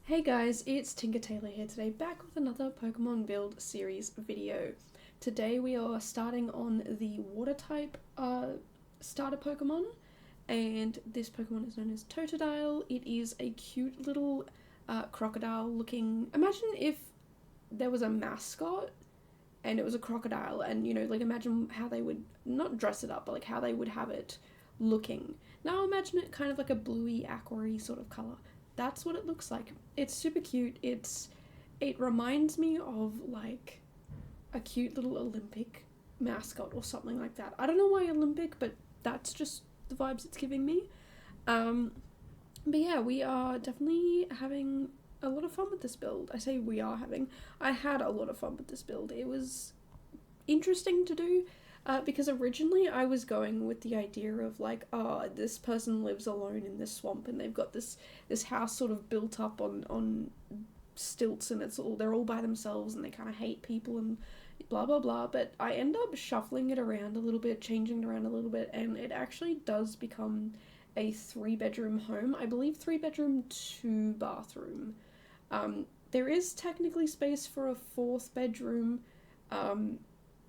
Hey guys, it's Tinker Taylor here today, back with another Pokemon build series video. Today we are starting on the water type starter Pokemon, and this Pokemon is known as Totodile. It is a cute little crocodile looking. Imagine if there was a mascot and it was a crocodile, and like imagine how they would not dress it up, but like how they would have it looking. Now imagine it kind of like a bluey, aquary sort of color. That's what it looks like. It's super cute. It reminds me of like a cute little Olympic mascot or something like that. I don't know why Olympic, but that's just the vibes it's giving me. Um, but yeah, we are definitely having a lot of fun with this build. I say we are having. I had a lot of fun with this build. It was interesting to do. Because originally I was going with the idea of like, oh, this person lives alone in this swamp and they've got this house sort of built up on stilts, and they're all by themselves and they kind of hate people and blah blah blah. But I end up shuffling it around a little bit, changing it around a little bit, and it actually does become a 3-bedroom home. I believe 3-bedroom, 2-bathroom. There is technically space for a 4th bedroom, and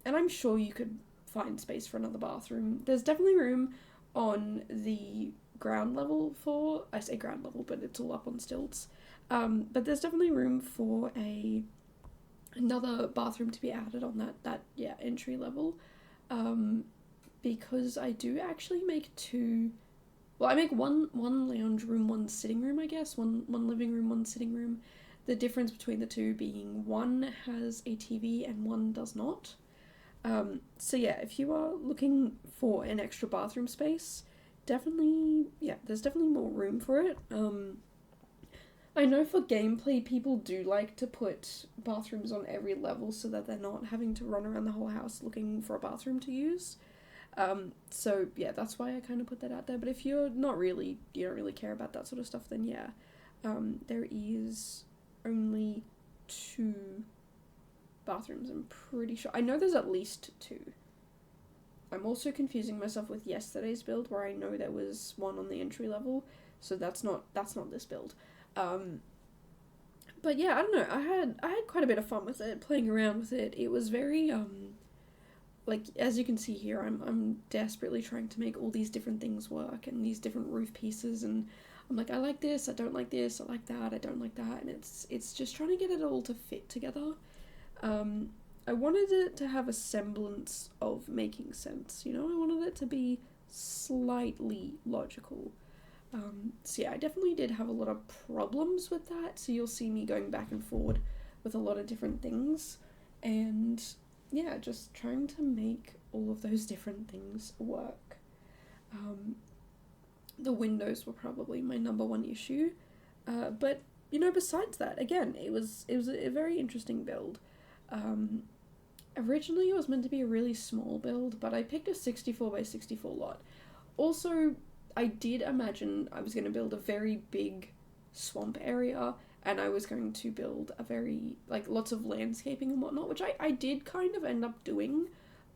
I'm sure you could find space for another bathroom. There's definitely room on the ground level for, I say ground level, but it's all up on stilts. But there's definitely room for another bathroom to be added on that entry level. Because I do actually make two. Well, I make one lounge room, one sitting room, I guess. One living room, one sitting room. The difference between the two being one has a TV and one does not. So yeah, if you are looking for an extra bathroom space, there's definitely more room for it. I know for gameplay, people do like to put bathrooms on every level so that they're not having to run around the whole house looking for a bathroom to use. So yeah, that's why I kind of put that out there. But if you don't really care about that sort of stuff, then yeah, there is only 2 bathrooms, I'm pretty sure. I know there's at least 2. I'm also confusing myself with yesterday's build where I know there was one on the entry level, so that's not this build. But yeah, I don't know. I had quite a bit of fun with it, playing around with it. It was very like, as you can see here, I'm desperately trying to make all these different things work and these different roof pieces, and I'm like, I like this, I don't like this, I like that, I don't like that, and it's just trying to get it all to fit together. I wanted it to have a semblance of making sense, I wanted it to be slightly logical. So yeah, I definitely did have a lot of problems with that, so you'll see me going back and forward with a lot of different things, and yeah, just trying to make all of those different things work. The windows were probably my number one issue, but besides that, again, it was a very interesting build. Originally it was meant to be a really small build, but I picked a 64 by 64 lot. Also, I did imagine I was going to build a very big swamp area, and I was going to build a very, lots of landscaping and whatnot, which I did kind of end up doing,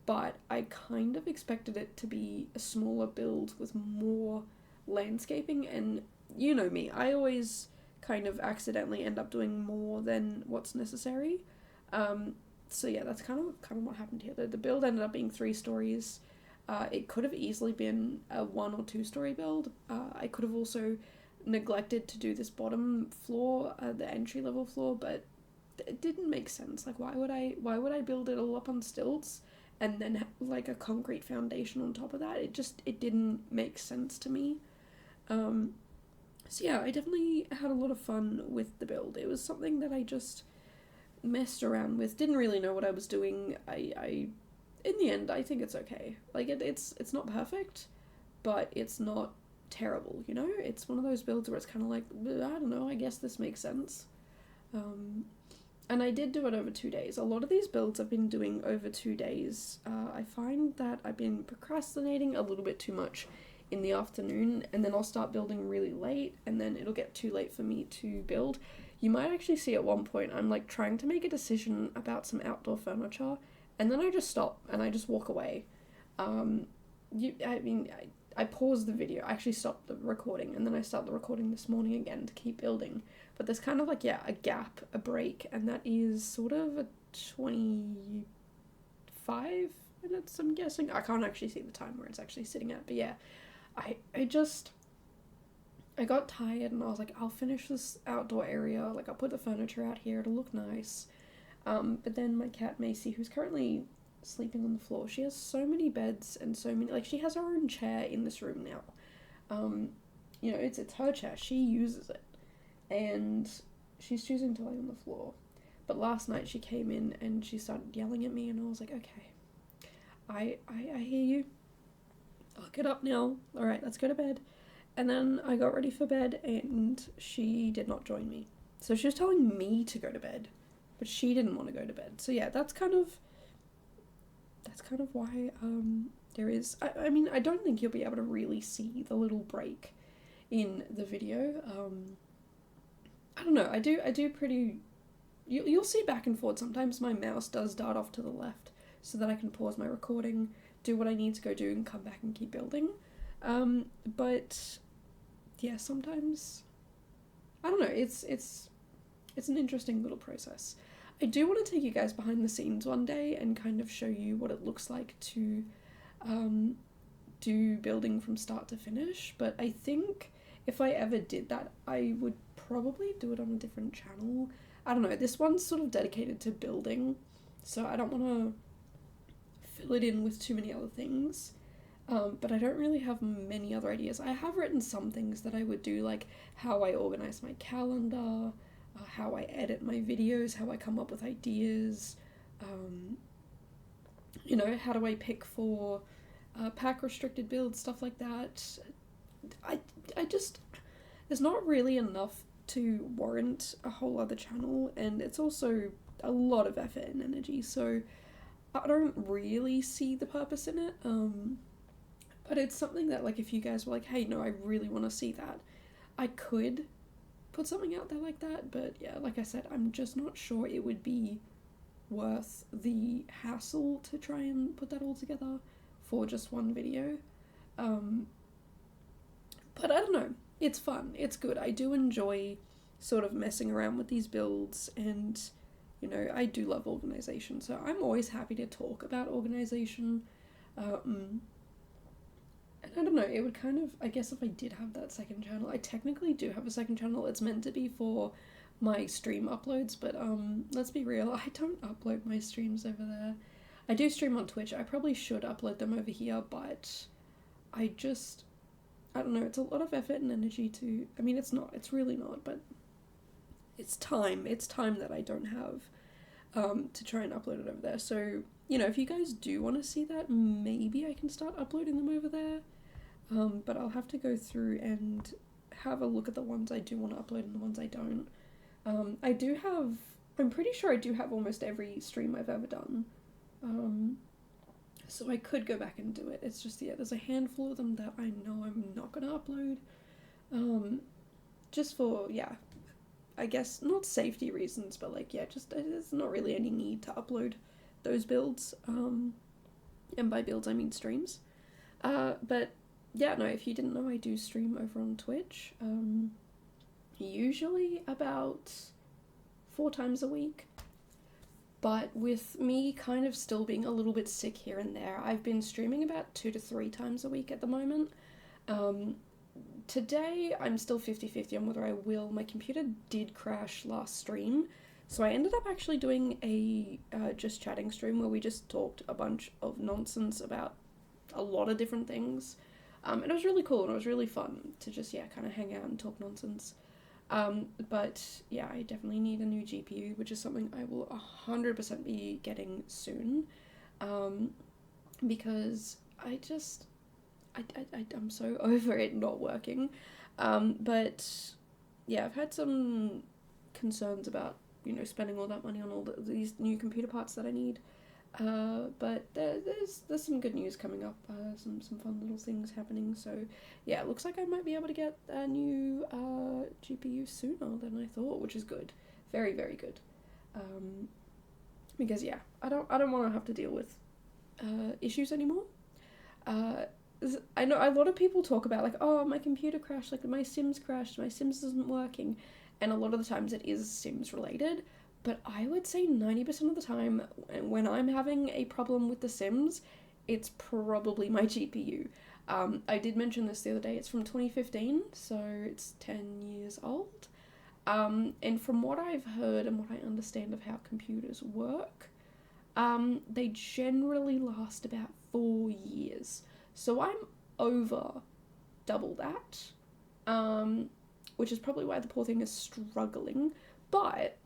but I kind of expected it to be a smaller build with more landscaping, and you know me, I always kind of accidentally end up doing more than what's necessary. So yeah, that's kind of what happened here. The build ended up being 3 stories. It could have easily been a 1 or 2 story build. I could have also neglected to do this bottom floor, the entry level floor, but it didn't make sense. Like, why would I build it all up on stilts and then have, like, a concrete foundation on top of that? It didn't make sense to me. So yeah, I definitely had a lot of fun with the build. It was something that I just messed around with, didn't really know what I was doing. I in the end, I think it's okay. Like, it's not perfect, but it's not terrible, It's one of those builds where it's kind of like, I don't know, I guess this makes sense. And I did do it over 2 days. A lot of these builds I've been doing over 2 days. I find that I've been procrastinating a little bit too much in the afternoon, and then I'll start building really late, and then it'll get too late for me to build. You might actually see at one point I'm like trying to make a decision about some outdoor furniture, and then I just stop and I just walk away. I paused the video. I actually stopped the recording, and then I started the recording this morning again to keep building. But there's kind of like, yeah, a gap, a break, and that is sort of a 25 minutes, I'm guessing. I can't actually see the time where it's actually sitting at, but yeah, I got tired, and I was like, I'll finish this outdoor area, like I'll put the furniture out here, it'll look nice. But then my cat Macy, who's currently sleeping on the floor, she has so many beds and so many, like, she has her own chair in this room now. You know, it's her chair, she uses it, and she's choosing to lay on the floor. But last night she came in and she started yelling at me, and I was like, okay, I hear you, I'll get up now, alright, let's go to bed. And then I got ready for bed, and she did not join me. So she was telling me to go to bed, but she didn't want to go to bed. So yeah, that's kind of why there is, I mean, I don't think you'll be able to really see the little break in the video. I don't know, I do pretty, you'll see back and forth. Sometimes my mouse does dart off to the left so that I can pause my recording, do what I need to go do, and come back and keep building. But yeah, sometimes, I don't know, it's an interesting little process. I do want to take you guys behind the scenes one day and kind of show you what it looks like to do building from start to finish, but I think if I ever did that, I would probably do it on a different channel. I don't know, this one's sort of dedicated to building, so I don't want to fill it in with too many other things. But I don't really have many other ideas. I have written some things that I would do, like how I organize my calendar, how I edit my videos, how I come up with ideas, you know, how do I pick for pack restricted builds, stuff like that. I just, there's not really enough to warrant a whole other channel, and it's also a lot of effort and energy, so I don't really see the purpose in it. But it's something that, like, if you guys were like, hey, no, I really want to see that, I could put something out there like that. But yeah, like I said, I'm just not sure it would be worth the hassle to try and put that all together for just one video. But I don't know, it's fun, it's good. I do enjoy sort of messing around with these builds, and you know, I do love organization, so I'm always happy to talk about organization. And I don't know, it would kind of, I guess if I did have that second channel, I technically do have a second channel, it's meant to be for my stream uploads, but let's be real, I don't upload my streams over there. I do stream on Twitch, I probably should upload them over here, but I don't know, it's a lot of effort and energy to, I mean, it's really not, but it's time that I don't have to try and upload it over there. So, you know, if you guys do want to see that, maybe I can start uploading them over there. But I'll have to go through and have a look at the ones I do want to upload and the ones I don't. I'm pretty sure I do have almost every stream I've ever done. So I could go back and do it. It's just, yeah, there's a handful of them that I know I'm not going to upload. Just for, yeah, I guess not safety reasons, but like, yeah, just there's not really any need to upload those builds. And by builds, I mean streams. But yeah, no, if you didn't know, I do stream over on Twitch. Usually about 4 times a week. But with me kind of still being a little bit sick here and there, I've been streaming about 2 to 3 times a week at the moment. Today, I'm still 50-50 on whether I will. My computer did crash last stream, so I ended up actually doing a just chatting stream where we just talked a bunch of nonsense about a lot of different things. And it was really cool, and it was really fun to just, yeah, kind of hang out and talk nonsense. But yeah, I definitely need a new GPU, which is something I will 100% be getting soon, because I'm so over it not working. But yeah, I've had some concerns about, you know, spending all that money on all these new computer parts that I need. But there's some good news coming up, some fun little things happening, so yeah, it looks like I might be able to get a new GPU sooner than I thought, which is good. Very, very good. Because yeah, I don't want to have to deal with issues anymore. I know a lot of people talk about like, oh, my computer crashed, like my Sims crashed, my Sims isn't working, and a lot of the times it is Sims related, but I would say 90% of the time when I'm having a problem with the Sims, it's probably my GPU. I did mention this the other day, it's from 2015, so it's 10 years old. And from what I've heard and what I understand of how computers work, they generally last about 4 years. So I'm over double that, which is probably why the poor thing is struggling. But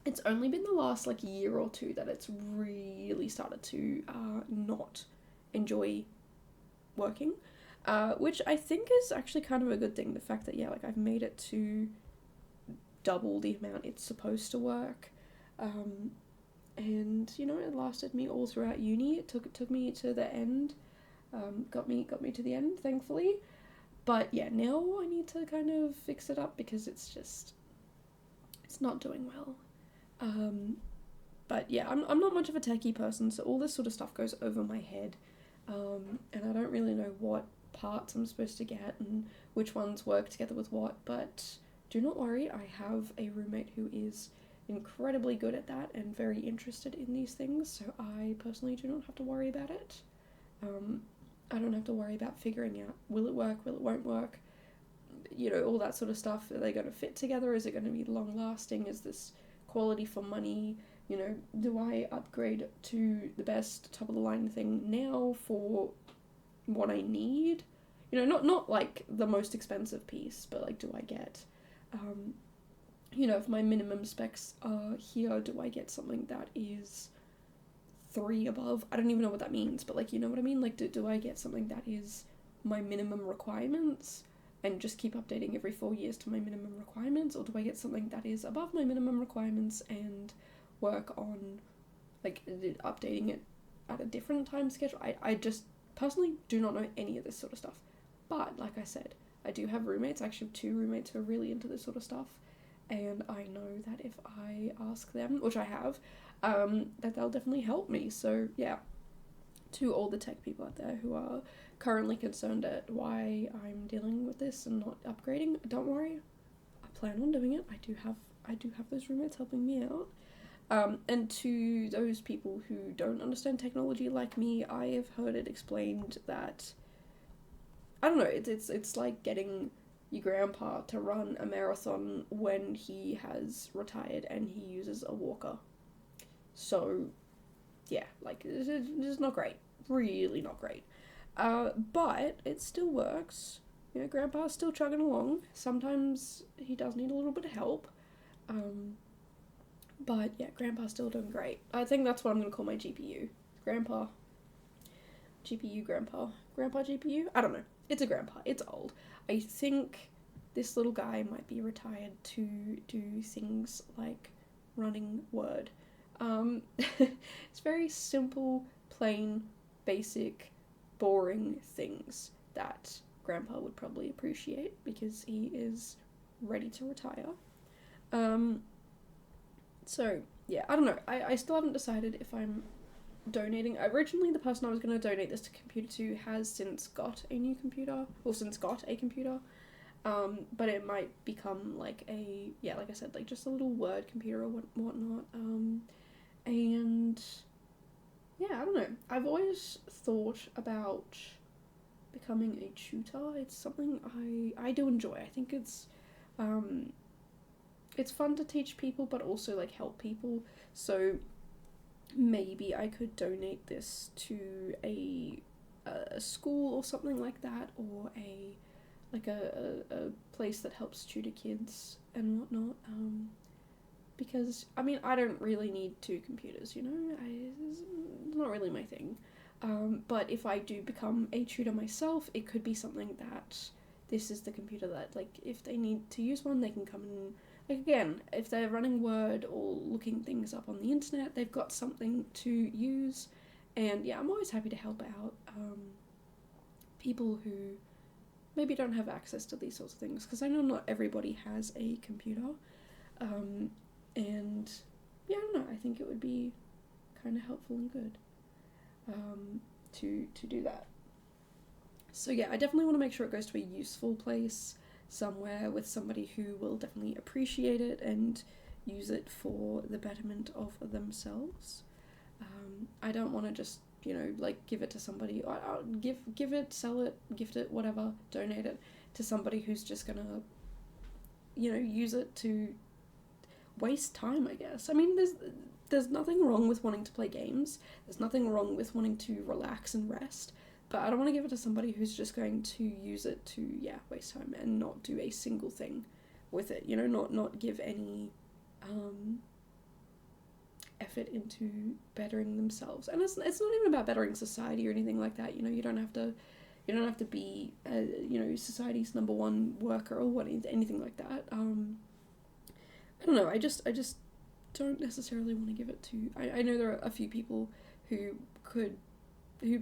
it's only been the last like year or two that it's really started to not enjoy working, which I think is actually kind of a good thing. The fact that like I've made it to double the amount it's supposed to work. And it lasted me all throughout uni. It took me to the end, got me to the end, thankfully. But yeah, now I need to kind of fix it up because it's not doing well. But yeah, I'm not much of a techie person, so all this sort of stuff goes over my head, and I don't really know what parts I'm supposed to get and which ones work together with what. But do not worry, I have a roommate who is incredibly good at that and very interested in these things, so I personally do not have to worry about it. I don't have to worry about figuring out, will it work, will it won't work, all that sort of stuff. Are they going to fit together? Is it going to be long lasting? Is this quality for money? Do I upgrade to the best top of the line thing now for what I need? Not like the most expensive piece, but like, do I get if my minimum specs are here, do I get something that is 3 above? I don't even know what that means, but like, you know what I mean? Like, do I get something that is my minimum requirements and just keep updating every 4 years to my minimum requirements, or do I get something that is above my minimum requirements and work on like updating it at a different time schedule? I just personally do not know any of this sort of stuff, but like I said, I do have roommates. I actually have 2 roommates who are really into this sort of stuff, and I know that if I ask them, which I have, that they'll definitely help me. So yeah, to all the tech people out there who are currently concerned at why I'm dealing with this and not upgrading, don't worry, I plan on doing it. I do have those roommates helping me out. And to those people who don't understand technology like me, I have heard it explained that, I don't know, it's like getting your grandpa to run a marathon when he has retired and he uses a walker. So yeah, like, it's not great, really not great. But it still works. Grandpa's still chugging along. Sometimes he does need a little bit of help. But yeah, Grandpa's still doing great. I think that's what I'm going to call my GPU. Grandpa. GPU Grandpa. Grandpa GPU? I don't know. It's a grandpa. It's old. I think this little guy might be retired to do things like running Word. It's very simple, plain, basic, boring things that Grandpa would probably appreciate because he is ready to retire. So yeah, I don't know. I still haven't decided if I'm donating. Originally, the person I was going to donate this computer to has since got a new computer, or since got a computer. But it might become like like I said, like just a little Word computer or whatnot. And yeah, I don't know. I've always thought about becoming a tutor. It's something I do enjoy. I think it's fun to teach people, but also like help people. So maybe I could donate this to a school or something like that, or a place that helps tutor kids and whatnot. Because I mean, I don't really need 2 computers. It's not really my thing. But if I do become a tutor myself, it could be something that this is the computer that, like, if they need to use one, they can come and, like, again, if they're running Word or looking things up on the internet, they've got something to use. And yeah, I'm always happy to help out people who maybe don't have access to these sorts of things, because I know not everybody has a computer. And yeah, I don't know, I think it would be kind of helpful and good to do that. So yeah, I definitely want to make sure it goes to a useful place, somewhere with somebody who will definitely appreciate it and use it for the betterment of themselves. I don't want to just, like give it to somebody. I'll give it, sell it, gift it, whatever, donate it to somebody who's just gonna, use it to waste time, I guess. I mean, there's nothing wrong with wanting to play games. There's nothing wrong with wanting to relax and rest. But I don't want to give it to somebody who's just going to use it to, waste time and not do a single thing with it. Not give any effort into bettering themselves. And it's not even about bettering society or anything like that. You don't have to be society's number one worker or anything like that. I don't know. I just don't necessarily want to give it to. I know there are a few people who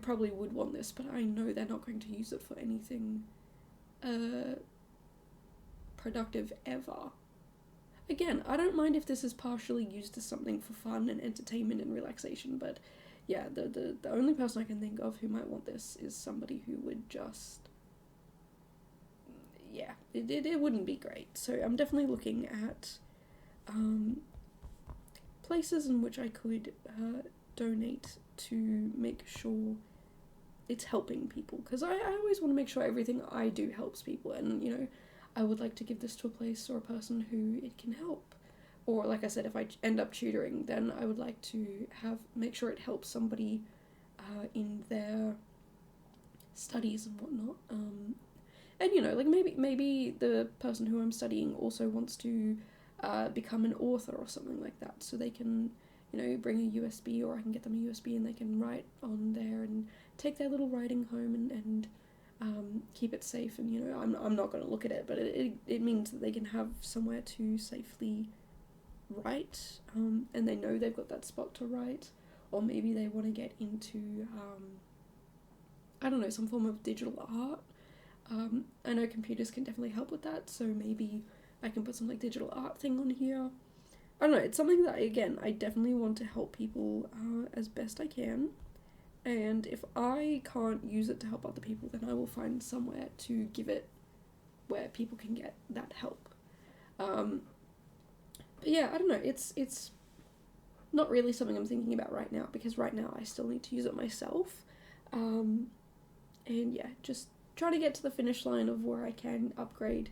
probably would want this, but I know they're not going to use it for anything productive ever. Again, I don't mind if this is partially used as something for fun and entertainment and relaxation, but yeah, the only person I can think of who might want this is somebody who would just, it wouldn't be great. So I'm definitely looking at places in which I could donate to make sure it's helping people, because I always want to make sure everything I do helps people, and I would like to give this to a place or a person who it can help. Or like I said, if I end up tutoring, then I would like to make sure it helps somebody in their studies and whatnot. And like maybe the person who I'm studying also wants to become an author or something like that, so they can bring a USB, or I can get them a USB and they can write on there and take their little writing home and keep it safe. And I'm not going to look at it, but it means that they can have somewhere to safely write, and they know they've got that spot to write. Or maybe they want to get into I don't know, some form of digital art. I know computers can definitely help with that, so maybe I can put some like digital art thing on here. I don't know, it's something that, again, I definitely want to help people as best I can. And if I can't use it to help other people, then I will find somewhere to give it where people can get that help. But yeah, I don't know, it's not really something I'm thinking about right now, because right now I still need to use it myself. And yeah, just try to get to the finish line of where I can upgrade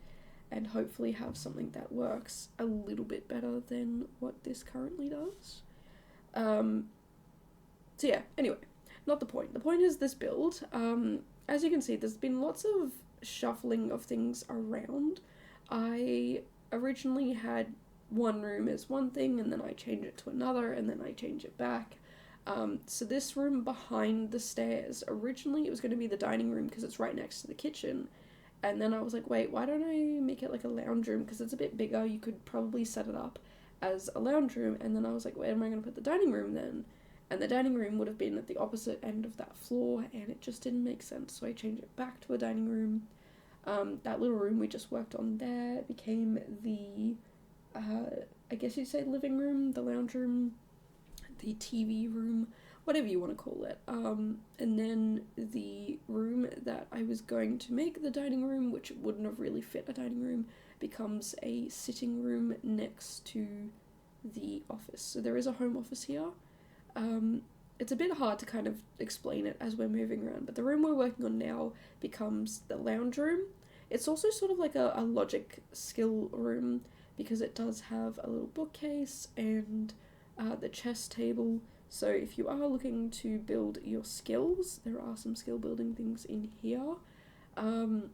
and hopefully have something that works a little bit better than what this currently does. So yeah, anyway, not the point. The point is this build. As you can see, there's been lots of shuffling of things around. I originally had one room as one thing, and then I change it to another, and then I change it back. So this room behind the stairs, originally it was going to be the dining room because it's right next to the kitchen. And then I was like, wait, why don't I make it like a lounge room, because it's a bit bigger, you could probably set it up as a lounge room. And then I was like, where am I going to put the dining room then? And the dining room would have been at the opposite end of that floor, and it just didn't make sense, so I changed it back to a dining room. That little room we just worked on there became the, I guess you'd say living room, the lounge room, the TV room, whatever you want to call it. And then the room that I was going to make the dining room, which wouldn't have really fit a dining room, becomes a sitting room next to the office. So there is a home office here. It's a bit hard to kind of explain it as we're moving around, but the room we're working on now becomes the lounge room. It's also sort of like a logic skill room, because it does have a little bookcase and the chess table. So if you are looking to build your skills, there are some skill building things in here. And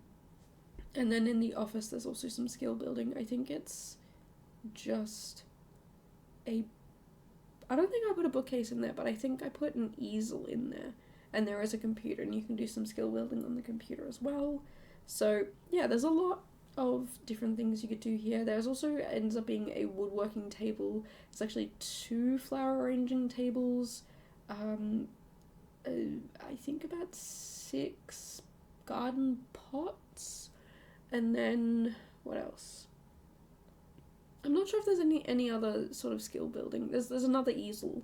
then in the office there's also some skill building. I think it's just I don't think I put a bookcase in there, but I think I put an easel in there. And there is a computer, and you can do some skill building on the computer as well. So yeah, there's a lot of different things you could do here. There's also ends up being a woodworking table. It's actually 2 flower arranging tables. I think about 6 garden pots, and then what else? I'm not sure if there's any other sort of skill building. There's another easel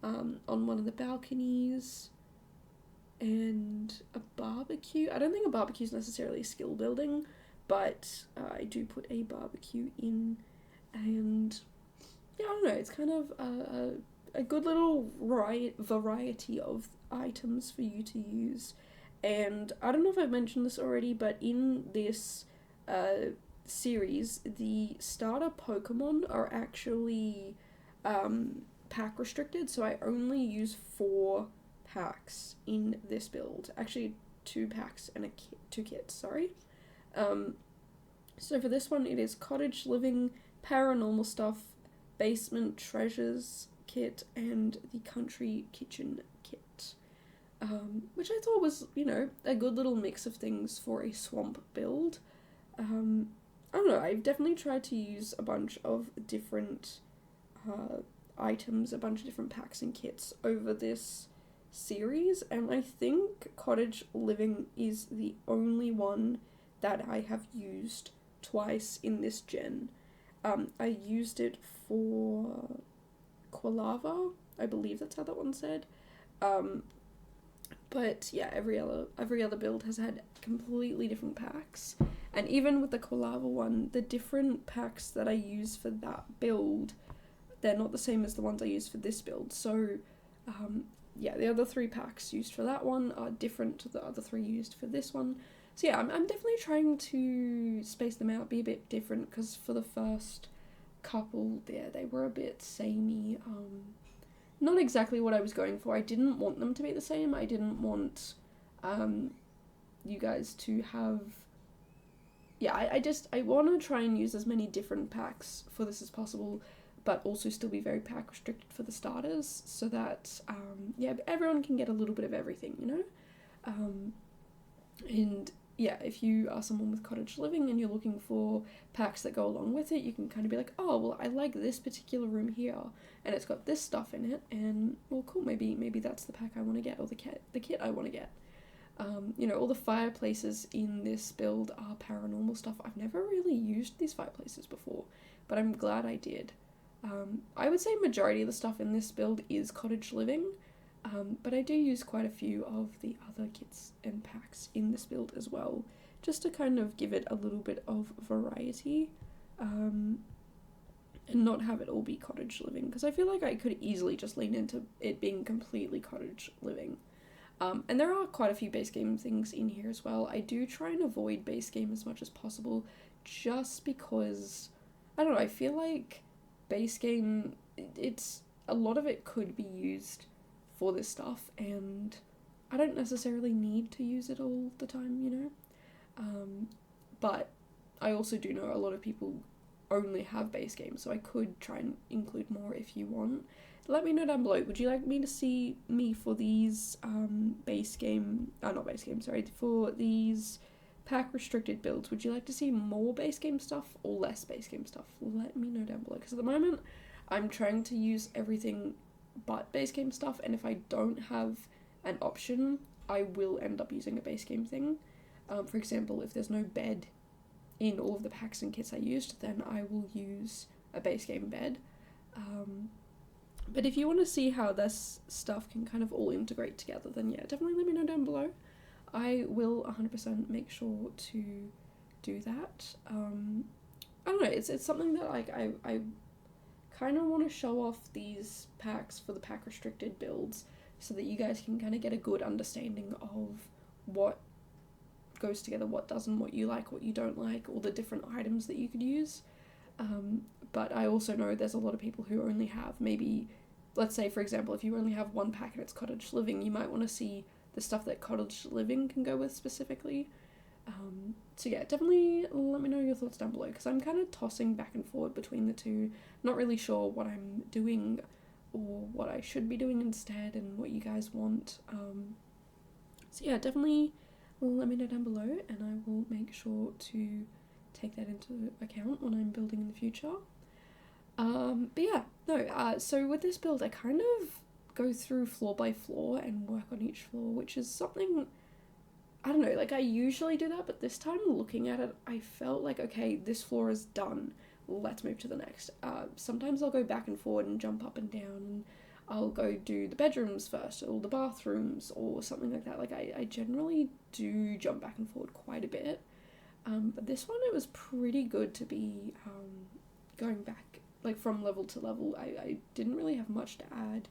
on one of the balconies. and a barbecue. I don't think a barbecue is necessarily skill building, but I do put a barbecue in, and yeah, I don't know, it's kind of a good little variety of items for you to use. And I don't know if I've mentioned this already, but in this series, the starter Pokemon are actually pack restricted, so I only use 4 packs in this build. Actually, 2 packs and 2 kits, sorry. So for this one, it is Cottage Living, Paranormal Stuff, Basement Treasures kit, and the Country Kitchen kit. Which I thought was, a good little mix of things for a swamp build. I don't know, I've definitely tried to use a bunch of different items, a bunch of different packs and kits over this series, and I think Cottage Living is the only one that I have used twice in this gen. I used it for Quilava, I believe that's how that one said. But yeah, every other build has had completely different packs. And even with the Quilava one, the different packs that I use for that build, they're not the same as the ones I use for this build. So, yeah, the other 3 packs used for that one are different to the other 3 used for this one. So yeah, I'm definitely trying to space them out, be a bit different, because for the first couple there, they were a bit samey. Not exactly what I was going for. I didn't want them to be the same. I didn't want you guys to have... Yeah, I want to try and use as many different packs for this as possible, but also still be very pack restricted for the starters, so that, yeah, everyone can get a little bit of everything, And yeah, if you are someone with Cottage Living and you're looking for packs that go along with it, you can kind of be like, oh, well, I like this particular room here, and it's got this stuff in it, and, well, cool, maybe that's the pack I want to get, or the kit I want to get. All the fireplaces in this build are Paranormal Stuff. I've never really used these fireplaces before, but I'm glad I did. I would say majority of the stuff in this build is Cottage Living, but I do use quite a few of the other kits and packs in this build as well, just to kind of give it a little bit of variety, and not have it all be Cottage Living, because I feel like I could easily just lean into it being completely Cottage Living. And there are quite a few base game things in here as well. I do try and avoid base game as much as possible, just because, I don't know, I feel like base game, it's a lot of it could be used for this stuff, and I don't necessarily need to use it all the time, but I also do know a lot of people only have base games, so I could try and include more if you want. Let me know down below, would you like me to see me for these for these pack restricted builds? Would you like to see more base game stuff or less base game stuff? Let me know down below, because at the moment I'm trying to use everything but base game stuff, and if I don't have an option, I will end up using a base game thing. For example, if there's no bed in all of the packs and kits I used, then I will use a base game bed. But if you want to see how this stuff can kind of all integrate together, then yeah, definitely let me know down below. I will 100% make sure to do that. I don't know, it's something that I kind of want to show off these packs for the pack restricted builds, so that you guys can kind of get a good understanding of what goes together, what doesn't, what you like, what you don't like, all the different items that you could use. But I also know there's a lot of people who only have maybe, let's say for example, if you only have one pack and it's Cottage Living, you might want to see the stuff that Cottage Living can go with specifically. So yeah, definitely let me know your thoughts down below, because I'm kind of tossing back and forward between the two, not really sure what I'm doing or what I should be doing instead, and what you guys want. So yeah, definitely let me know down below, and I will make sure to take that into account when I'm building in the future. But yeah, no, so with this build, I kind of go through floor by floor and work on each floor, which is something, I don't know, like I usually do that, but this time looking at it, I felt like, okay, this floor is done, let's move to the next. Sometimes I'll go back and forward and jump up and down, and I'll go do the bedrooms first or the bathrooms or something like that. Like I generally do jump back and forward quite a bit. But this one, it was pretty good to be going back like from level to level. I didn't really have much to add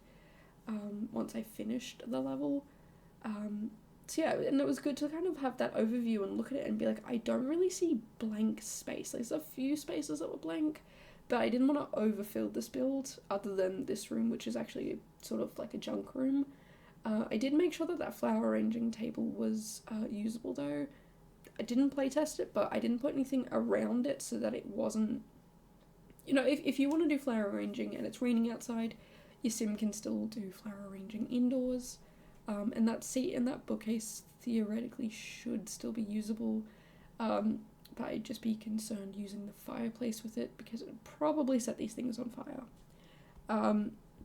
once I finished the level. So yeah, and it was good to kind of have that overview and look at it and be like, I don't really see blank space. There's a few spaces that were blank, but I didn't want to overfill this build other than this room, which is actually sort of like a junk room. I did make sure that flower arranging table was usable though. I didn't playtest it, but I didn't put anything around it so that it wasn't... You know, if you want to do flower arranging and it's raining outside, your sim can still do flower arranging indoors. And that seat and that bookcase theoretically should still be usable, but I'd just be concerned using the fireplace with it because it would probably set these things on fire.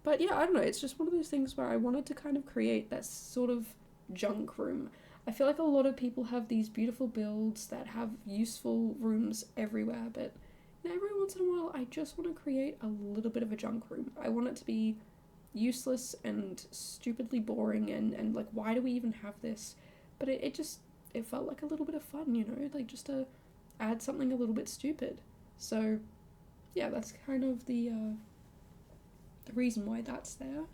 But yeah, I don't know, it's just one of those things where I wanted to kind of create that sort of junk room. I feel like a lot of people have these beautiful builds that have useful rooms everywhere, but every once in a while I just want to create a little bit of a junk room. I want it to be useless and stupidly boring and like, why do we even have this? But it felt like a little bit of fun, you know, like just to add something a little bit stupid. So yeah, that's kind of the reason why that's there.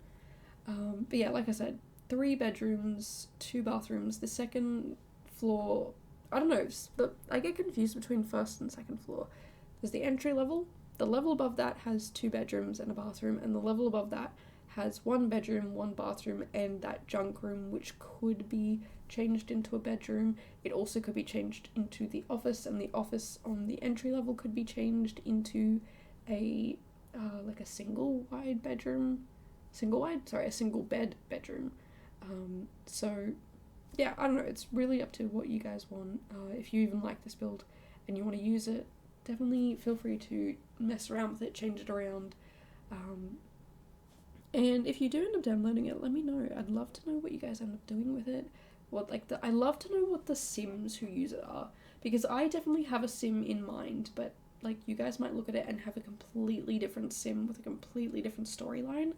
But yeah, like I said, 3 bedrooms, 2 bathrooms. The second floor, I don't know, but I get confused between first and second floor. There's the entry level. The level above that has 2 bedrooms and a bathroom, and the level above that has 1 bedroom, 1 bathroom, and that junk room, which could be changed into a bedroom. It also could be changed into the office, and the office on the entry level could be changed into a like a single bed bedroom. So yeah, I don't know, it's really up to what you guys want. If you even like this build and you want to use it, definitely feel free to mess around with it, change it around. And if you do end up downloading it, let me know. I'd love to know what you guys end up doing with it. I love to know what the sims who use it are, because I definitely have a sim in mind, but like, you guys might look at it and have a completely different sim with a completely different storyline,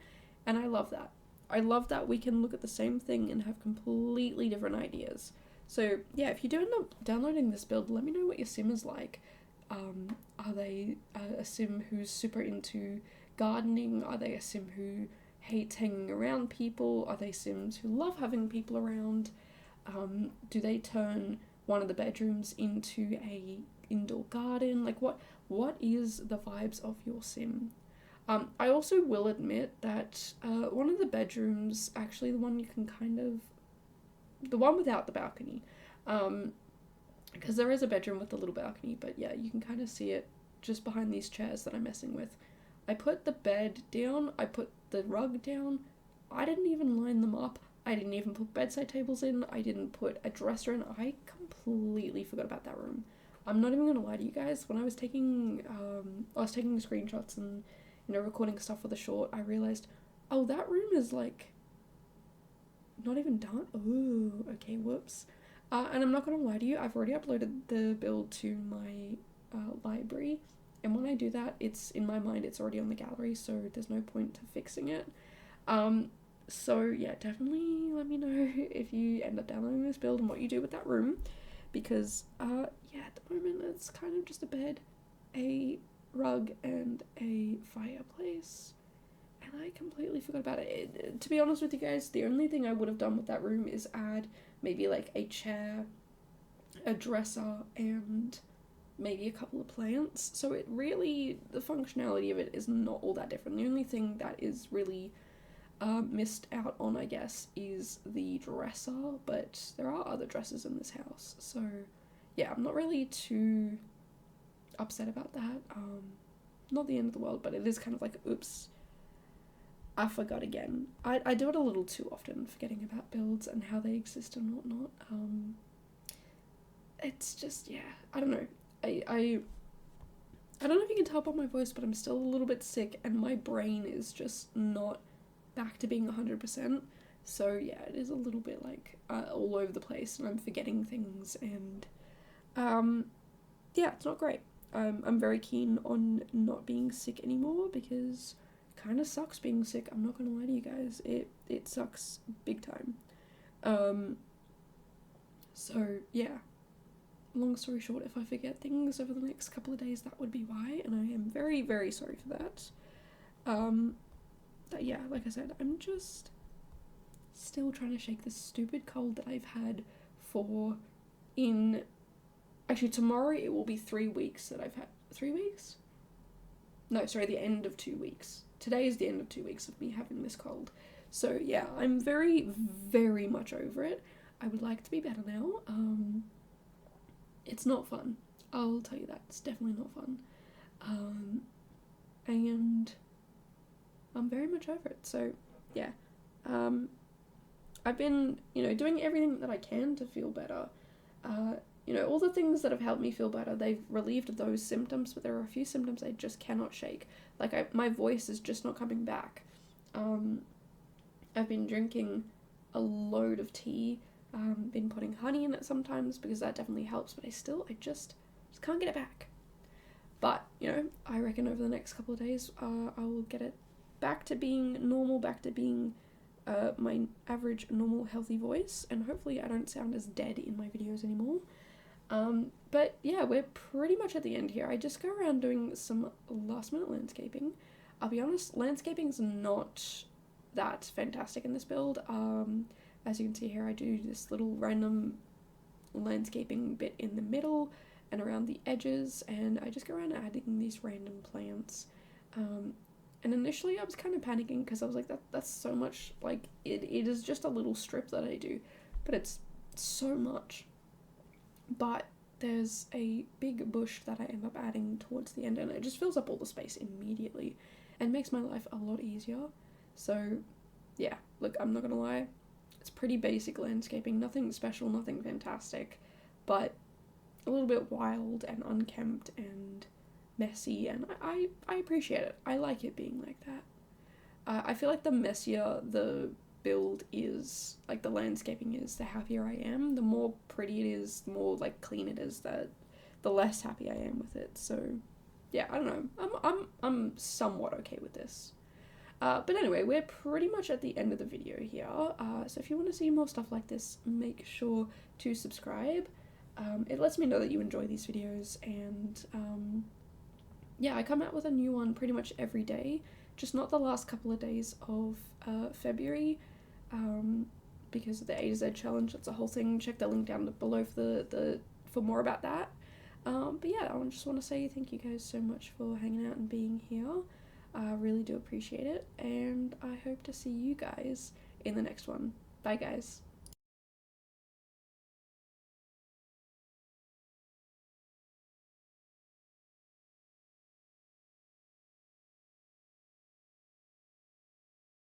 and I love that. I love that we can look at the same thing and have completely different ideas. So yeah, if you do end up downloading this build, let me know what your sim is like. Are they a sim who's super into gardening? Are they a sim who hates hanging around people? Are they sims who love having people around? Do they turn one of the bedrooms into a indoor garden? Like, what is the vibes of your sim? I also will admit that one of the bedrooms, actually the one the one without the balcony, because there is a bedroom with a little balcony, but yeah, you can kind of see it just behind these chairs that I'm messing with. I put the bed down, I put the rug down, I didn't even line them up, I didn't even put bedside tables in, I didn't put a dresser in, I completely forgot about that room. I'm not even gonna lie to you guys, when I was taking screenshots and, you know, recording stuff for the short, I realized, oh, that room is like not even done. Oh, okay, whoops. And I'm not gonna lie to you, I've already uploaded the build to my library, and when I do that, it's, in my mind, it's already on the gallery, so there's no point to fixing it. So yeah, definitely let me know if you end up downloading this build and what you do with that room, because yeah, at the moment it's kind of just a bed, a rug, and a fireplace, and I completely forgot about it. To be honest with you guys, the only thing I would have done with that room is add maybe like a chair, a dresser, and maybe a couple of plants. So it really, the functionality of it is not all that different. The only thing that is really missed out on, I guess, is the dresser, but there are other dressers in this house, so yeah, I'm not really too upset about that. Not the end of the world, but it is kind of like, oops, I forgot again. I do it a little too often, forgetting about builds and how they exist and whatnot. It's just, yeah, I don't know. I don't know if you can tell by my voice, but I'm still a little bit sick, and my brain is just not back to being 100%. So yeah, it is a little bit like all over the place, and I'm forgetting things, and yeah, it's not great. I'm very keen on not being sick anymore, because kind of sucks being sick. I'm not gonna lie to you guys. It sucks big time. So yeah, long story short, if I forget things over the next couple of days, that would be why, and I am very, very sorry for that. But yeah, like I said, I'm just still trying to shake this stupid cold that I've had for actually tomorrow it will be 3 weeks that I've had. 3 weeks? No, sorry, the end of 2 weeks. Today is the end of 2 weeks of me having this cold. So yeah, I'm very, very much over it. I would like to be better now. It's not fun. I'll tell you that. It's definitely not fun. And I'm very much over it. So yeah. I've been, doing everything that I can to feel better. All the things that have helped me feel better, they've relieved those symptoms, but there are a few symptoms I just cannot shake. Like, my voice is just not coming back. I've been drinking a load of tea, been putting honey in it sometimes, because that definitely helps, but I just can't get it back. But, I reckon over the next couple of days, I will get it back to being normal, back to being my average, normal, healthy voice, and hopefully I don't sound as dead in my videos anymore. But yeah, we're pretty much at the end here. I just go around doing some last minute landscaping. I'll be honest, landscaping's not that fantastic in this build. As you can see here, I do this little random landscaping bit in the middle and around the edges, and I just go around adding these random plants. And initially I was kind of panicking because I was like, that's so much, like, it is just a little strip that I do, but it's so much. But there's a big bush that I end up adding towards the end, and it just fills up all the space immediately and makes my life a lot easier. So yeah, look, I'm not gonna lie, it's pretty basic landscaping, nothing special, nothing fantastic, but a little bit wild and unkempt and messy, and I appreciate it. I like it being like that. I feel like the messier the build is, like the landscaping is, the happier I am. The more pretty it is, the more like clean it is, the less happy I am with it. So yeah, I don't know. I'm somewhat okay with this. But anyway, we're pretty much at the end of the video here. So if you want to see more stuff like this, make sure to subscribe. It lets me know that you enjoy these videos, and yeah, I come out with a new one pretty much every day, just not the last couple of days of February, because of the A to Z challenge. That's a whole thing. Check the link down below for more about that. But yeah, I just want to say thank you guys so much for hanging out and being here. I really do appreciate it, and I hope to see you guys in the next one. Bye guys.